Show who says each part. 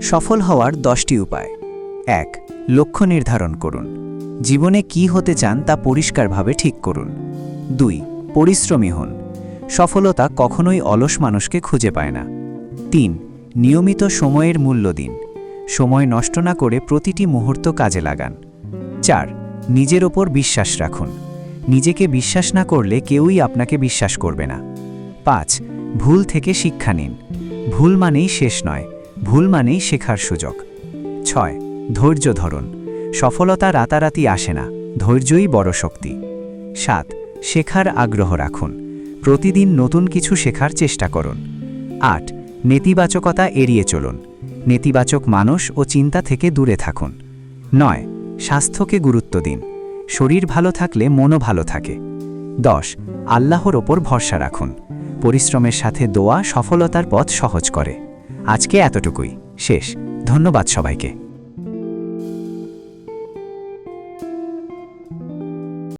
Speaker 1: সফল হওয়ার 10টি উপায়। 1. লক্ষ্য নির্ধারণ করুন। জীবনে কি হতে চান তা পরিষ্কারভাবে ঠিক করুন। 2. পরিশ্রমী হন। সফলতা কখনোই অলস মানুষকে খুঁজে পায় না। 3. নিয়মিত সময়ের মূল্য দিন। সময় নষ্ট না করে প্রতিটি মুহূর্ত কাজে লাগান। 4. নিজের ওপর বিশ্বাস রাখুন। নিজেকে বিশ্বাস না করলে কেউই আপনাকে বিশ্বাস করবে না। 5. ভুল থেকে শিক্ষা নিন। ভুল মানেই শেষ নয়, ভুল মানেই শেখার সুযোগ। 6. ধৈর্য ধরুন। সফলতা রাতারাতি আসে না, ধৈর্যই বড় শক্তি। 7. শেখার আগ্রহ রাখুন। প্রতিদিন নতুন কিছু শেখার চেষ্টা করুন। 8. নেতিবাচকতা এড়িয়ে চলুন। নেতিবাচক মানুষ ও চিন্তা থেকে দূরে থাকুন। 9. স্বাস্থ্যকে গুরুত্ব দিন। শরীর ভালো থাকলে মনও ভালো থাকে। 10. আল্লাহর ওপর ভরসা রাখুন। পরিশ্রমের সাথে দোয়া সফলতার পথ সহজ করে। আজকে এতটুকুই, শেষ। ধন্যবাদ সবাইকে।